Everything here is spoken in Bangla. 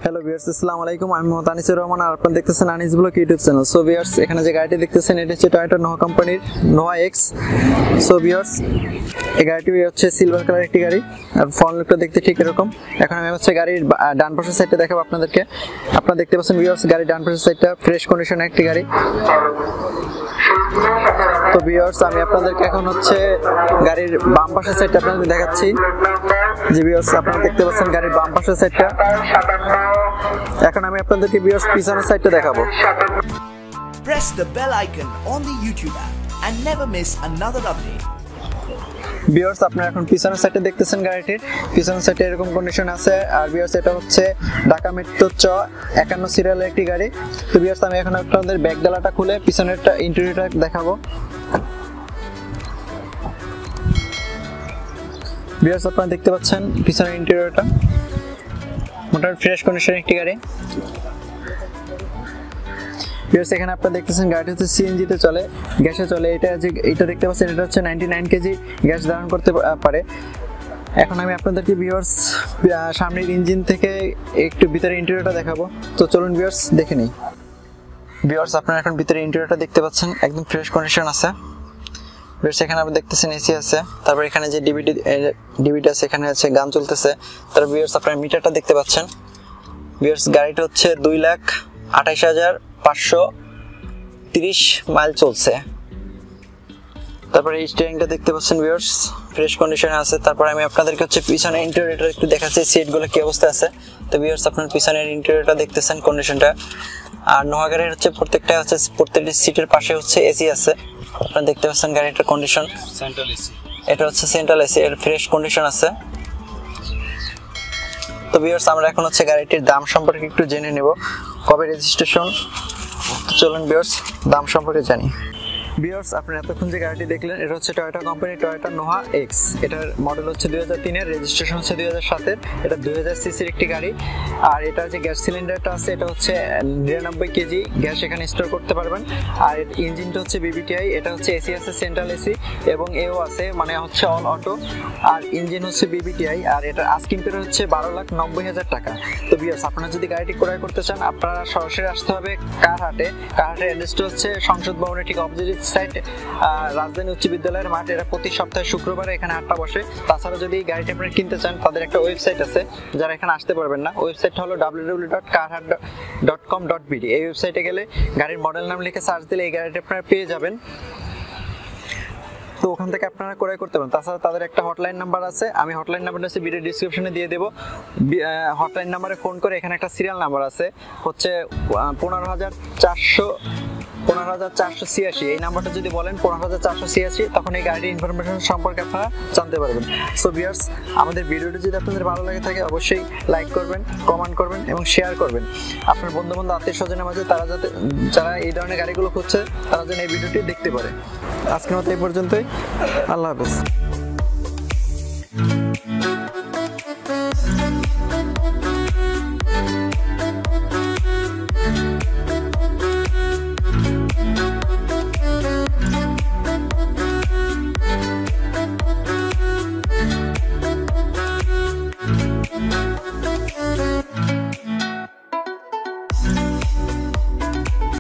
হ্যালো ভিউয়ার্স, আসসালামু আলাইকুম। আমি মোহাম্মদ আনিসুর রহমান আর আপনারা দেখতেছেন Anis blog YouTube channel. So viewers, এখানে যে গাড়িটি দেখতেছেন এটা হচ্ছে টয়োটা নোহা কোম্পানির নোহা এক্স। সো ভিউয়ার্স, এই গাড়িটি হচ্ছে সিলভার কালার একটি গাড়ি আর ফ্রন্ট লুকটা দেখতে ঠিক এরকম। এখন আমি হচ্ছে গাড়ির ডান পাশের সাইডটা দেখাবো আপনাদেরকে। আপনারা দেখতে পাচ্ছেন ভিউয়ার্স, গাড়ির ডান পাশের সাইডটা ফ্রেশ কন্ডিশনের একটি গাড়ি। তো ভিউয়ার্স, আমি আপনাদেরকে এখন হচ্ছে গাড়ির বাম পাশের সাইডটা আপনাদের দেখাচ্ছি। জি ভিউয়ার্স, আপনারা দেখতে পাচ্ছেন গাড়ির বাম পাশের সাইডটা। এখন আমি আপনাদেরকে ভিউয়ার্স পিছনের সাইডটা দেখাবো। Press the bell icon on the YouTube app and never miss another update. Viewers, আপনারা এখন পিছনের সাইডে দেখতেছেন গাড়িটির পিছনের সাইডে এরকম কন্ডিশন আছে। আর ভিউয়ার্স, এটা হচ্ছে ঢাকা মেট্রো চ 51 সিরিয়ালের একটি গাড়ি। তো ভিউয়ার্স, আমি এখন আপনাদের ব্যাক ডালাটা খুলে পিছনেরটা ইন্টেরিয়রটা দেখাবো। ভিউয়ার্স, আপনারা দেখতে পাচ্ছেন পিছনের ইন্টেরিয়রটা মোটামুটি ফ্রেশ কন্ডিশনের একটি গাড়ি। ভিউয়ার্স, এখানে আপনারা দেখতেছেন গাড়িটি হচ্ছে সিএনজি তে চলে, গ্যাসে চলে। এটা দেখতে পাচ্ছেন, এটা হচ্ছে 99 কেজি গ্যাস ধারণ করতে পারে। এখন আমি আপনাদেরকে ভিউয়ার্স সামনের ইঞ্জিন থেকে একটু ভিতরে ইন্টেরিয়রটা দেখাবো। তো চলুন ভিউয়ার্স দেখে নিই। ভিউয়ার্স, আপনারা এখন ভিতরে ইন্টেরিয়রটা দেখতে পাচ্ছেন, একদম ফ্রেশ কন্ডিশন আছে। ভিউয়ার্স, এখানে আপনি দেখতেছেন এসি আছে, তারপর এখানে যে ডিভিডি আছে, এখানে আছে গান চলতেছে। তারপর ভিউয়ার্স, আপনারা মিটারটা দেখতে পাচ্ছেন। ভিউয়ার্স, গাড়িটা হচ্ছে 2,28,530 মাইল চলছে। তারপরে এই স্টিয়ারিংটা দেখতে পাচ্ছেন ভিউয়ার্স, ফ্রেশ কন্ডিশনে আছে। তারপর আমি আপনাদেরকে হচ্ছে পিছনে ইন্টেরিয়রটা একটু দেখাচ্ছি, সিটগুলো কি অবস্থা আছে। তো ভিউয়ার্স, আপনারা পিছনের ইন্টেরিয়রটা দেখতেছেন কন্ডিশনটা। আর নোহা গাড়ির হচ্ছে প্রত্যেকটি সিটের পাশে হচ্ছে এসি আছে। আপনারা দেখতে পাচ্ছেন গাড়িটার কন্ডিশন, সেন্ট্রাল এসি, এটা হচ্ছে সেন্ট্রাল এসি, এর ফ্রেশ কন্ডিশন আছে। তো ভিউয়ার্স, আমরা এখন হচ্ছে গাড়িটির দাম সম্পর্কে একটু জেনে নেব, কবে রেজিস্ট্রেশন। তো চলুন ভিউয়ার্স দাম সম্পর্কে জানি। ভিউয়ার্স, আপনারা এতক্ষণ যে গাড়িটি দেখলেন এটা হচ্ছে টয়োটা কোম্পানির টয়োটা নোহা এক্স। এটার মডেল হচ্ছে 2003 এর, রেজিস্ট্রেশন হচ্ছে 2007 এর। এটা 2000 সিসির একটি গাড়ি। আর এটার যে গ্যাস সিলিন্ডারটা আছে এটা হচ্ছে 99 কেজি গ্যাস এখানে স্টোর করতে পারবেন। আর ইঞ্জিনটা হচ্ছে বিবিটিআই, এটা হচ্ছে এসি আছে, সেন্ট্রাল এসি এবং এও আছে, মানে হচ্ছে অল অটো। আর ইঞ্জিন হচ্ছে বিবিটিআই। আর এটার আস্কিং প্রাইস হচ্ছে 12,90,000 টাকা। তো ভিউয়ার্স, আপনারা যদি গাড়িটি ক্রয় করতে চান আপনারা সরাসরি আসতে হবে কারহাটে। কারহাটের অ্যাড্রেসটা হচ্ছে সংসদ ভবনের ঠিক অপোজিট সাইড, রাজধানী উচ্চ বিদ্যালয়ের মাঠ। এরা প্রতি সপ্তাহে শুক্রবারে এখানে হাটটা বসে। তাছাড়া যদি গাড়িটা আপনারা কিনতে চান তাদের একটা ওয়েবসাইট আছে, যারা এখানে আসতে পারবেন না, ওয়েবসাইটটা হলো www.carhat.com.bd। এই ওয়েবসাইটে গেলে গাড়ির মডেল নাম লিখে সার্চ দিলে এই গাড়িটা আপনারা পেয়ে যাবেন। তো ওখান থেকে আপনারা ক্রয় করতে পারেন। তাছাড়া তাদের একটা হটলাইন নাম্বার আছে, আমি হটলাইন নাম্বারটা হচ্ছে ভিডিও ডিসক্রিপশনে দিয়ে দেবো। হটলাইন নাম্বারে ফোন করে এখানে একটা সিরিয়াল নাম্বার আছে হচ্ছে 15,486। এই নাম্বারটা যদি বলেন 15,486, তখন এই গাড়ির ইনফরমেশন সম্পর্কে আপনারা জানতে পারবেন। সো ভিউয়ার্স, আমাদের ভিডিওটি যদি আপনাদের ভালো লাগে থাকে অবশ্যই লাইক করবেন, কমেন্ট করবেন এবং শেয়ার করবেন আপনার বন্ধু বান্ধব আত্মীয় স্বজনের মাঝে, যারা এই ধরনের গাড়িগুলো খুঁজছে তারা যেন এই ভিডিওটি দেখতে পারে। আজকের মতো এই পর্যন্তই, আল্লাহ হাফেজ।